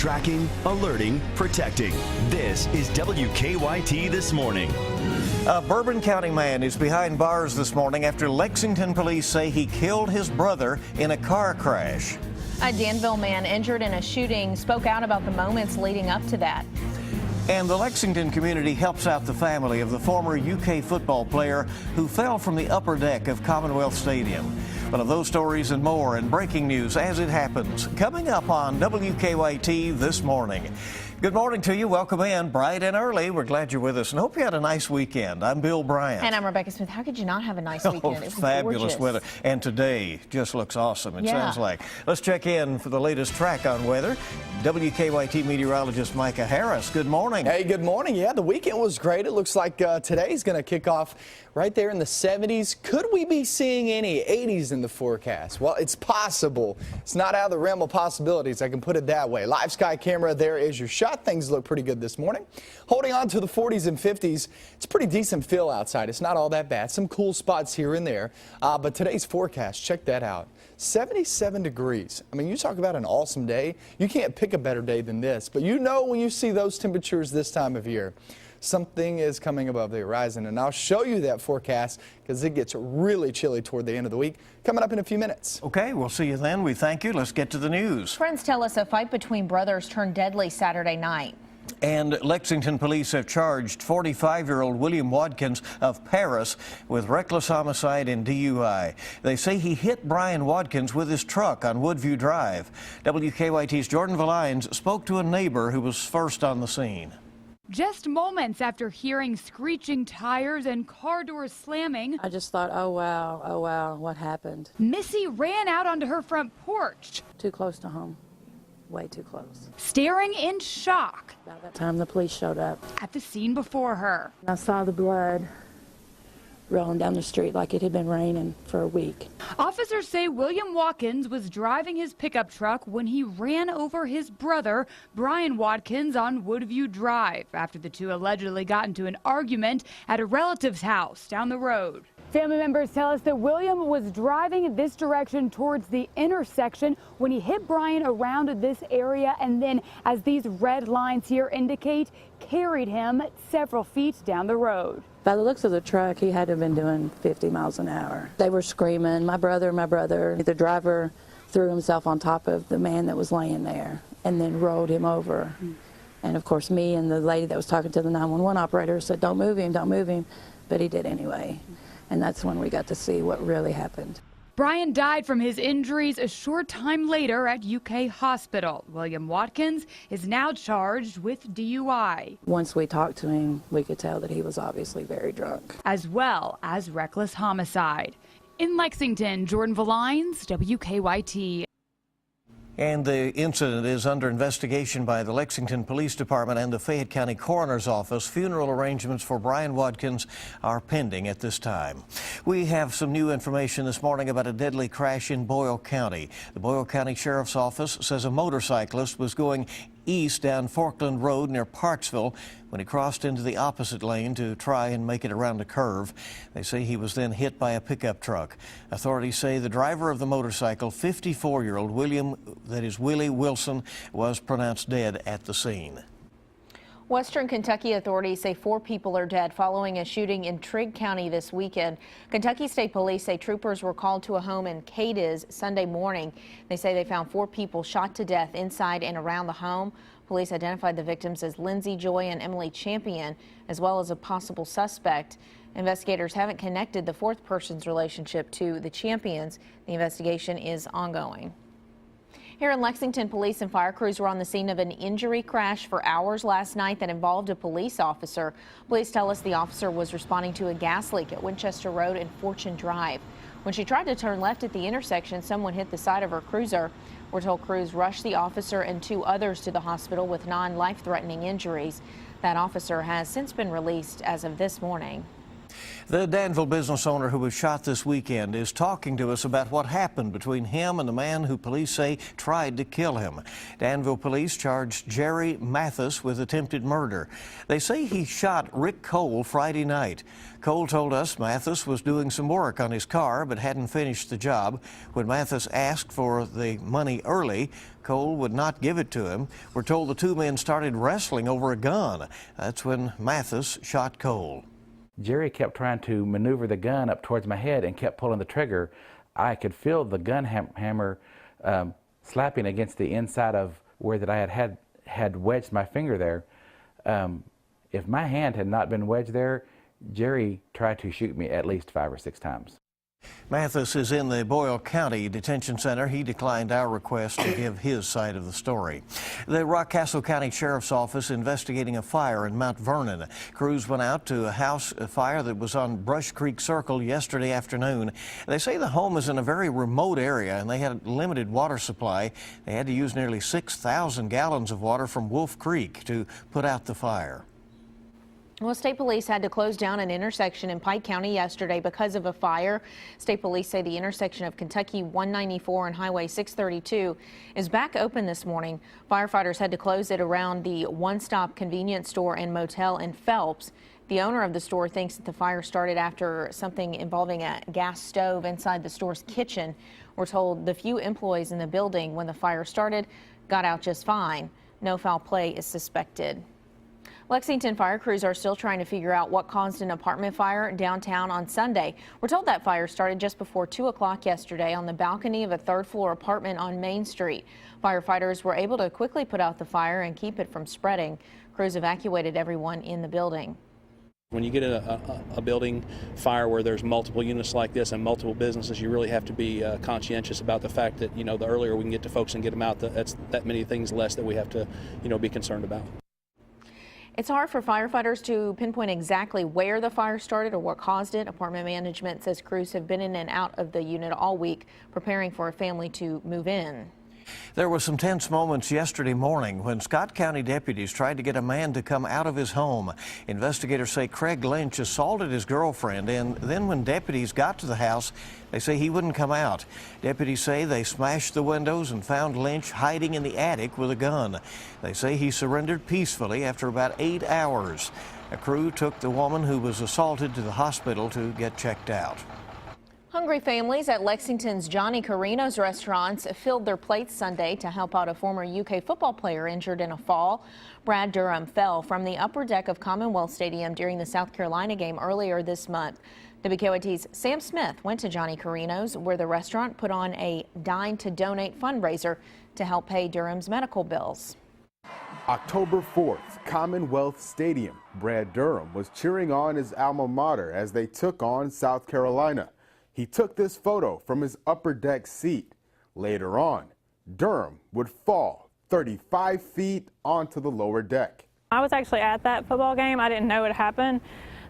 Tracking, alerting, protecting. This is WKYT This Morning. A Bourbon County man is behind bars this morning after Lexington police say he killed his brother in a car crash. A Danville man injured in a shooting spoke out about the moments leading up to that. And the Lexington community helps out the family of the former UK football player who fell from the upper deck of Commonwealth Stadium. One of those stories and more in breaking news as it happens, coming up on WKYT This Morning. Good morning to you. Welcome in bright and early. We're glad you're with us and hope you had a nice weekend. I'm Bill Bryant. And I'm Rebecca Smith. How could you not have a nice weekend? It was fabulous gorgeous weather. And today just looks awesome, it sounds like. Let's check in for the latest track on weather. WKYT meteorologist Micah Harris, good morning. Hey, good morning. Yeah, the weekend was great. It looks like today's going to kick off right there in the 70s. Could we be seeing any 80s in the forecast? Well, it's possible. It's not out of the realm of possibilities, I can put it that way. Live sky camera, there is your shot. Things look pretty good this morning. Holding on to the 40s and 50s. It's a pretty decent feel outside. It's not all that bad. Some cool spots here and there. But today's forecast, check that out. 77 degrees. I mean, you talk about an awesome day. You can't pick a better day than this. But you know when you see those temperatures this time of year, something is coming above the horizon. And I'll show you that forecast because it gets really chilly toward the end of the week. Coming up in a few minutes. Okay, we'll see you then. We thank you. Let's get to the news. Friends tell us a fight between brothers turned deadly Saturday night. And Lexington police have charged 45-year-old William Watkins of Paris with reckless homicide and DUI. They say he hit Brian Watkins with his truck on Woodview Drive. WKYT's Jordan Valines spoke to a neighbor who was first on the scene. Just moments after hearing screeching tires and car doors slamming, I just thought, oh wow, what happened? Missy ran out onto her front porch. Too close to home. Way too close. Staring in shock. About that time the police showed up. At the scene before her. I saw the blood rolling down the street like it had been raining for a week. Officers say William Watkins was driving his pickup truck when he ran over his brother, Brian Watkins, on Woodview Drive after the two allegedly got into an argument at a relative's house down the road. Family members tell us that William was driving in this direction towards the intersection when he hit Brian around this area and then, as these red lines here indicate, carried him several feet down the road. By the looks of the truck, he had to have been doing 50 miles an hour. They were screaming, my brother, my brother. The driver threw himself on top of the man that was laying there and then rolled him over. And of course, me and the lady that was talking to the 911 operator said, don't move him, but he did anyway. And that's when we got to see what really happened. Brian died from his injuries a short time later at UK Hospital. William Watkins is now charged with DUI. Once we talked to him, we could tell that he was obviously very drunk. As well as reckless homicide. In Lexington, Jordan Valines, WKYT. And the incident is under investigation by the Lexington Police Department and the Fayette County Coroner's Office. Funeral arrangements for Brian Watkins are pending at this time. We have some new information this morning about a deadly crash in Boyle County. The Boyle County Sheriff's Office says a motorcyclist was going east down Forkland Road near Parksville when he crossed into the opposite lane to try and make it around a curve. They say he was then hit by a pickup truck. Authorities say the driver of the motorcycle, 54-year-old Willie Wilson, was pronounced dead at the scene. Western Kentucky authorities say 4 people are dead following a shooting in Trigg County this weekend. Kentucky State Police say troopers were called to a home in Cadiz Sunday morning. They say they found 4 people shot to death inside and around the home. Police identified the victims as Lindsay Joy and Emily Champion, as well as a possible suspect. Investigators haven't connected the 4th person's relationship to the Champions. The investigation is ongoing. Here in Lexington, police and fire crews were on the scene of an injury crash for hours last night that involved a police officer. Police tell us the officer was responding to a gas leak at Winchester Road and Fortune Drive. When she tried to turn left at the intersection, someone hit the side of her cruiser. We're told crews rushed the officer and 2 others to the hospital with non-life-threatening injuries. That officer has since been released as of this morning. The Danville business owner who was shot this weekend is talking to us about what happened between him and the man who police say tried to kill him. Danville police charged Jerry Mathis with attempted murder. They say he shot Rick Cole Friday night. Cole told us Mathis was doing some work on his car but hadn't finished the job. When Mathis asked for the money early, Cole would not give it to him. We're told the two men started wrestling over a gun. That's when Mathis shot Cole. Jerry kept trying to maneuver the gun up towards my head and kept pulling the trigger. I could feel the gun hammer slapping against the inside of where that I had wedged my finger there. If my hand had not been wedged there, Jerry tried to shoot me at least 5 or 6 times. Mathis is in the Boyle County Detention Center. He declined our request to give his side of the story. The Rockcastle County Sheriff's Office investigating a fire in Mount Vernon. Crews went out to a fire that was on Brush Creek Circle yesterday afternoon. They say the home is in a very remote area and they had limited water supply. They had to use nearly 6,000 gallons of water from Wolf Creek to put out the fire. Well, state police had to close down an intersection in Pike County yesterday because of a fire. State police say the intersection of Kentucky 194 and Highway 632 is back open this morning. Firefighters had to close it around the one-stop convenience store and motel in Phelps. The owner of the store thinks that the fire started after something involving a gas stove inside the store's kitchen. We're told the few employees in the building when the fire started got out just fine. No foul play is suspected. Lexington fire crews are still trying to figure out what caused an apartment fire downtown on Sunday. We're told that fire started just before 2 o'clock yesterday on the balcony of a third-floor apartment on Main Street. Firefighters were able to quickly put out the fire and keep it from spreading. Crews evacuated everyone in the building. When you get a building fire where there's multiple units like this and multiple businesses, you really have to be conscientious about the fact that, the earlier we can get to folks and get them out, that's that many things less that we have to, be concerned about. It's hard for firefighters to pinpoint exactly where the fire started or what caused it. Apartment management says crews have been in and out of the unit all week, preparing for a family to move in. There were some tense moments yesterday morning when Scott County deputies tried to get a man to come out of his home. Investigators say Craig Lynch assaulted his girlfriend, and then when deputies got to the house, they say he wouldn't come out. Deputies say they smashed the windows and found Lynch hiding in the attic with a gun. They say he surrendered peacefully after about 8 hours. A crew took the woman who was assaulted to the hospital to get checked out. Hungry families at Lexington's Johnny Carino's restaurants filled their plates Sunday to help out a former UK football player injured in a fall. Brad Durham fell from the upper deck of Commonwealth Stadium during the South Carolina game earlier this month. WKYT's Sam Smith went to Johnny Carino's, where the restaurant put on a Dine to Donate fundraiser to help pay Durham's medical bills. October 4th, Commonwealth Stadium. Brad Durham was cheering on his alma mater as they took on South Carolina. He took this photo from his upper deck seat. Later on, Durham would fall 35 feet onto the lower deck. I was actually at that football game. I didn't know it happened.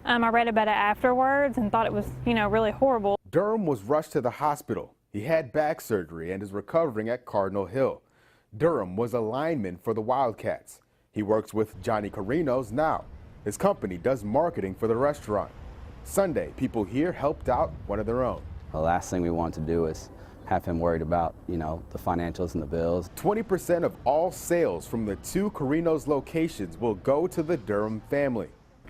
I read about it afterwards and thought it was, really horrible. Durham was rushed to the hospital. He had back surgery and is recovering at Cardinal Hill. Durham was a lineman for the Wildcats. He works with Johnny Carino's now. His company does marketing for the restaurant. Sunday, people here helped out one of their own. The last thing we want to do is have him worried about, the financials and the bills. 20% of all sales from the 2 Carino's locations will go to the Durham family.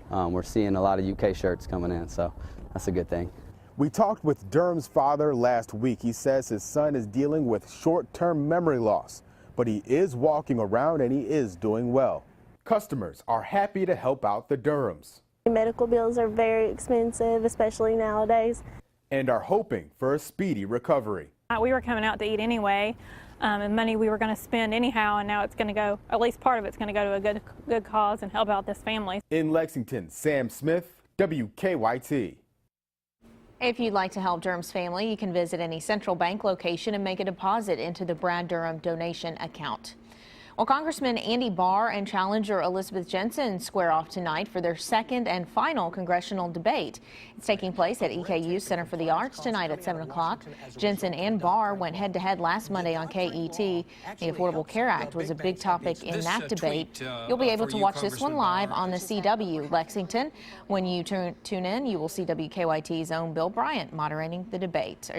We're seeing a lot of UK shirts coming in, so that's a good thing. We talked with Durham's father last week. He says his son is dealing with short-term memory loss, but he is walking around and he is doing well. Customers are happy to help out the Durhams. Medical bills are very expensive, especially nowadays. And are hoping for a speedy recovery. We were coming out to eat anyway, and money we were going to spend anyhow, and now it's going to go, at least part of it's going to go to a good cause and help out this family. In Lexington, Sam Smith, WKYT. If you'd like to help Durham's family, you can visit any central bank location and make a deposit into the Brad Durham donation account. Well, Congressman Andy Barr and challenger Elizabeth Jensen square off tonight for their second and final congressional debate. It's taking place at EKU's Center for the Arts tonight at 7 o'clock. Jensen and Barr went head-to-head last Monday on KET. The Affordable Care Act was a big topic in that debate. You'll be able to watch this one live on the CW Lexington. When you tune in, you will see WKYT's own Bill Bryant moderating the debate.